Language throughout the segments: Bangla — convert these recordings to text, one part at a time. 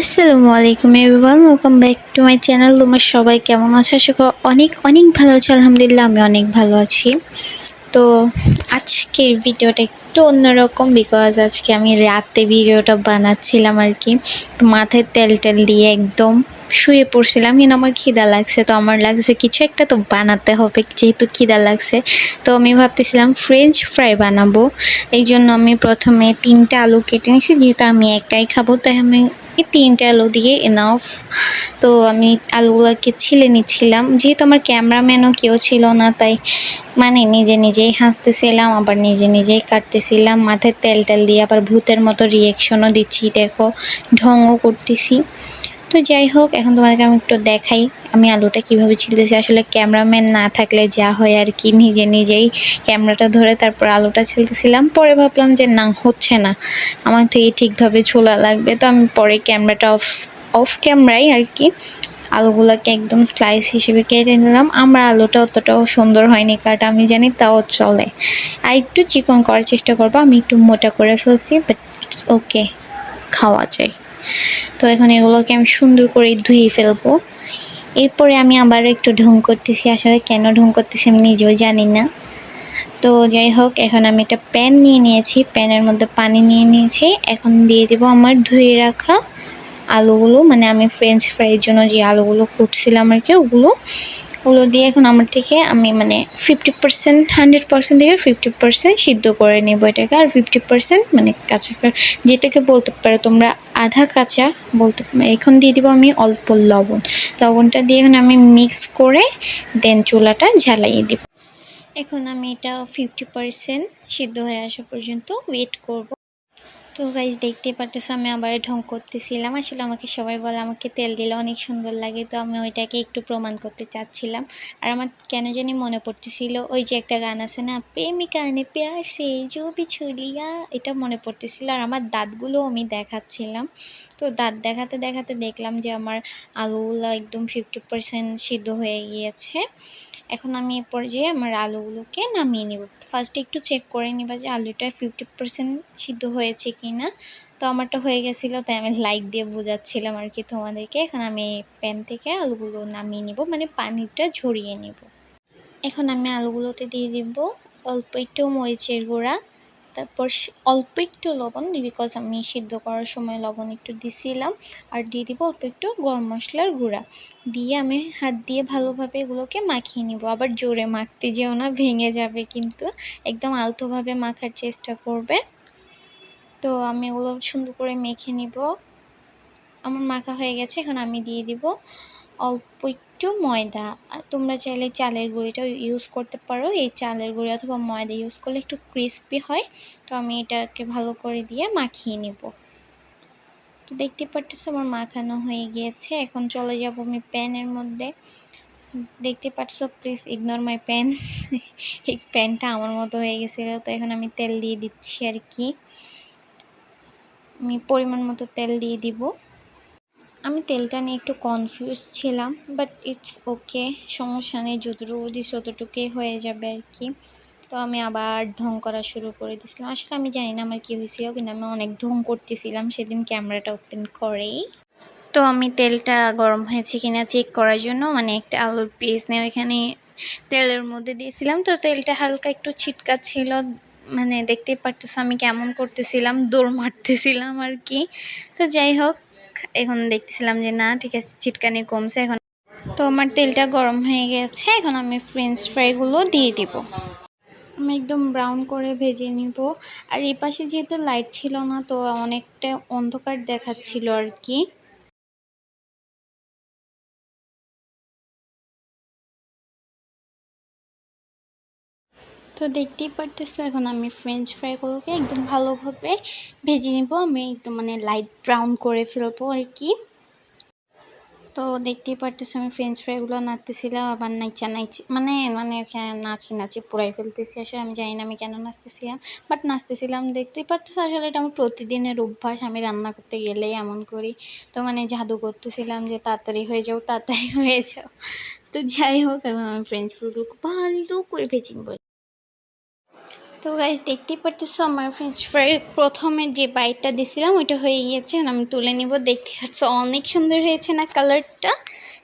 আসসালামু আলাইকুম everyone, welcome back to my channel. তোমরা সবাই কেমন আছো? আশা করি অনেক অনেক ভালো আছো। আলহামদুলিল্লাহ আমি অনেক ভালো আছি। তো আজকের ভিডিওটা একটু অন্যরকম, বিকজ আজকে আমি রাতে ভিডিওটা বানাচ্ছিলাম আর কি। মাথায় তেল টেল দিয়ে একদম শুয়ে পড়ছিলাম, কিন্তু আমার খিদা লাগছে। তো আমার লাগছে কিছু একটা তো বানাতে হবে, যেহেতু খিদা লাগছে। তো আমি ভাবতেছিলাম ফ্রেঞ্চ ফ্রাই বানাবো। এই জন্য আমি প্রথমে 3টা আলু কেটে নিয়েছি, যেহেতু আমি একাই খাবো তাই আমি এই 3টে আলু দিয়ে এনাফ। তো আমি আলুগুলোকে ছিলে নিচ্ছিলাম, যেহেতু আমার ক্যামেরাম্যানও কেউ ছিল না, তাই মানে নিজে নিজেই হাসতেছিলাম, আবার নিজে নিজেই কাটতেছিলাম। মাথায় তেল টেল দিয়ে আবার ভূতের মতো রিয়েকশনও দিচ্ছি, দেখো ঢঙও করতেছি। তো যাই হোক, এখন তোমাদেরকে আমি একটু দেখাই আমি আলুটা কীভাবে ছিলতেছি। আসলে ক্যামেরাম্যান না থাকলে যা হয় আর কি, নিজে নিজেই ক্যামেরাটা ধরে তারপর আলুটা ছিলতেছিলাম। পরে ভাবলাম যে না, হচ্ছে না, আমার থেকে ঠিকভাবে ছোলা লাগবে। তো আমি পরে ক্যামেরাটা অফ ক্যামেরায় আর কি আলুগুলোকে একদম স্লাইস হিসেবে কেটে নিলাম। আমার আলুটা অতটাও সুন্দর হয়নি কাটা, আমি জানি, তাও চলে। আর একটু চিকন করার চেষ্টা করবো, আমি একটু মোটা করে ফেলছি, বাট ইটস ওকে, খাওয়া যায়। তো এখন এগুলোকে আমি সুন্দর করে ধুয়ে ফেলবো। এরপরে আমি আবার একটু ঢং করতেছি, আসলে কেন ঢং করতেছি আমি নিজেও জানি না। তো যাই হোক, এখন আমি একটা প্যান নিয়ে নিয়েছি, প্যানের মধ্যে পানি নিয়ে নিয়েছি। এখন দিয়ে দেবো আমার ধুয়ে রাখা আলুগুলো, মানে আমি ফ্রেঞ্চ ফ্রাইয়ের জন্য যে আলুগুলো কুটছিলাম আর কি, ওগুলো দিয়ে এখন আমার থেকে আমি মানে 50%, 100% থেকে 50% সিদ্ধ করে নেব এটাকে। আর 50% মানে কাঁচা, যেটাকে বলতে পারো তোমরা আধা কাঁচা বলতে। এখন দিয়ে দিব আমি অল্প লবণটা দিয়ে এখন আমি মিক্স করে দেন চুলাটা জ্বালিয়ে দিব। এখন আমি এটা 50% সিদ্ধ হয়ে আসা পর্যন্ত ওয়েট করব। তো গাইজ দেখতে পারতেছো আমি আবার ঢং করতেছিলাম। আসলে আমাকে সবাই বলে আমাকে তেল দিলে অনেক সুন্দর লাগে, তো আমি ওইটাকে একটু প্রমাণ করতে চাচ্ছিলাম। আর আমার কেন জানি মনে পড়তেছিল ওই যে একটা গান আছে না, প্রেমিকা নে প্যার সে জো বিছুলিয়া, এটা মনে পড়তেছিল। আর আমার দাঁতগুলো আমি দেখাচ্ছিলাম। তো দাঁত দেখাতে দেখাতে দেখলাম যে আমার আলুগুলো একদম 50% সিদ্ধ হয়ে গিয়েছে। এখন আমি এ পর্যায়ে আমার আলুগুলোকে নামিয়ে নেব। ফার্স্টে একটু চেক করে নিবা যে আলুটা 50% সিদ্ধ হয়েছে কি না। তো আমারটা হয়ে গেছিলো, তাই আমি লাইক দিয়ে বোঝাচ্ছিলাম আর কি তোমাদেরকে। এখন আমি প্যান থেকে আলুগুলো নামিয়ে নিব, মানে পানিটা ঝরিয়ে নিব। এখন আমি আলুগুলোতে দিয়ে দিব অল্প একটু মরিচের গুঁড়া, তারপর অল্প একটু লবণ, বিকজ আমি সিদ্ধ করার সময় লবণ একটু দিছিলাম। আর দিয়ে দিব অল্প একটু গরম মশলার গুঁড়া, দিয়ে আমি হাত দিয়ে ভালোভাবে এগুলোকে মাখিয়ে নিব। আবার জোরে মাখতে যেও না, ভেঙে যাবে কিন্তু, একদম আলতোভাবে মাখার চেষ্টা করবে। তো আমি এগুলো সুন্দর করে মেখে নিব। আমার মাখা হয়ে গেছে, এখন আমি দিয়ে দিব অল্প একটু ময়দা। তোমরা চাইলে চালের গুঁড়িটাও ইউজ করতে পারো, এই চালের গুঁড়ি অথবা ময়দা ইউজ করলে একটু ক্রিস্পি হয়। তো আমি এটাকে ভালো করে দিয়ে মাখিয়ে নিব। তো দেখতে পারতেছো আমার মাখানো হয়ে গিয়েছে। এখন চলে যাব আমি প্যানের মধ্যে। দেখতে পাচ্ছ, প্লিজ ইগনোর মাই প্যান। এই প্যানটা আমার মতো হয়ে গেছিলো। তো এখন আমি তেল দিয়ে দিচ্ছি আর কি, আমি পরিমাণ মতো তেল দিয়ে দিব। আমি তেলটা নিয়ে একটু কনফিউজ ছিলাম, বাট ইটস ওকে, সমস্যা নেই, যতটুকু দিস ততটুকুই হয়ে যাবে আর কি। তো আমি আবার ঢং করা শুরু করে দিয়েছিলাম। আসলে আমি জানি না আমার কী হয়েছিল, কিন্তু আমি অনেক ঢং করতেছিলাম সেদিন ক্যামেরাটা ওপেন করেই। তো আমি তেলটা গরম হয়েছে কিনা চেক করার জন্য মানে একটা আলুর পিস নিয়ে ওইখানে তেলের মধ্যে দিয়েছিলাম। তো তেলটা হালকা একটু ছিটকা ছিল, মানে দেখতেই পারতেছো আমি কেমন করতেছিলাম, দৌড় মারতেছিলাম আর কি। তো যাই হোক, এখন দেখতেছিলাম যে না ঠিক আছে, ছিটকানি কমছে এখন। তো আমার তেলটা গরম হয়ে গেছে, এখন আমি ফ্রেঞ্চ ফ্রাইগুলো দিয়ে দিব। আমি একদম ব্রাউন করে ভেজে নিব। আর এই পাশে যেহেতু লাইট ছিল না, তো অনেকটা অন্ধকার দেখাচ্ছিল আর কি। তো দেখতেই পারতেছো এখন আমি ফ্রেঞ্চ ফ্রাইগুলোকে একদম ভালোভাবে ভেজে নিব। আমি একদম মানে লাইট ব্রাউন করে ফেলবো আর কি। তো দেখতেই পারতেছো আমি ফ্রেঞ্চ ফ্রাইগুলো নাড়তেছিলাম, আবার নাচি মানে মানে নাচি পুরাই ফেলতেছি। আসলে আমি জানি না আমি কেন নাচতেছিলাম, বাট নাচতেছিলাম। দেখতেই পারতেছো আসলে এটা আমার প্রতিদিনের অভ্যাস, আমি রান্না করতে গেলেই এমন করি। তো মানে জাদু করতেছিলাম যে তাড়াতাড়ি হয়ে যাও, তাড়াতাড়ি হয়ে যাও। তো যাই হোক, এখন আমি ফ্রেঞ্চ ফ্রাইগুলোকে ভালো করে ভেজে নিব। তো গাইস দেখতেই পারতেছো আমার ফ্রেঞ্চ ফ্রাই প্রথমে যে বাইটটা দিছিলাম ওইটা হয়ে গিয়েছে, আমি তুলে নিব। দেখতে পাচ্ছ অনেক সুন্দর হয়েছে না কালারটা।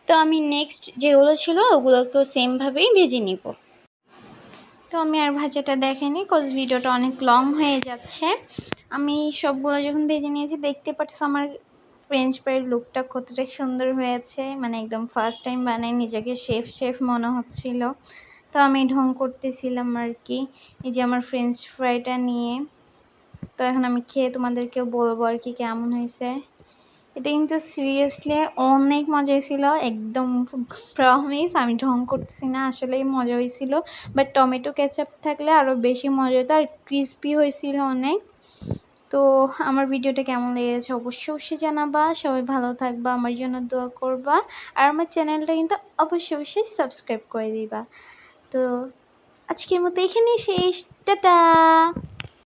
তো আমি নেক্সট যেগুলো ছিল ওগুলোকেও সেমভাবেই ভেজে নিব। তো আমি আর ভাজাটা দেখাইনি কজ ভিডিওটা অনেক লং হয়ে যাচ্ছে। আমি সবগুলো যখন ভেজে নিয়েছি দেখতে পাচ্ছ আমার ফ্রেঞ্চ ফ্রাইয়ের লুকটা কতটা সুন্দর হয়েছে, মানে একদম ফার্স্ট টাইম বানাই, নিজেকে শেফ শেফ মনে হচ্ছিল। তো আমি ঢং করতেছিলাম আর কি এই যে আমার ফ্রেঞ্চ ফ্রাইটা নিয়ে। তো এখন আমি খেয়ে তোমাদেরকেও বলবো আর কি কেমন হয়েছে। এটা কিন্তু সিরিয়াসলি অনেক মজা হয়েছিল, একদম প্রমিস, আমি ঢং করতেছি না, আসলেই মজা হয়েছিল। বাট টমেটো কেচাপ থাকলে আরও বেশি মজা হতো, আর ক্রিস্পি হয়েছিল অনেক। তো আমার ভিডিওটা কেমন লেগেছে অবশ্যই অবশ্যই জানাবা। সবাই ভালো থাকবা, আমার জন্য দোয়া করবা, আর আমার চ্যানেলটা কিন্তু অবশ্যই অবশ্যই সাবস্ক্রাইব করে দিবা। তো আজকের মতো এখানেই শেষ, টাটা।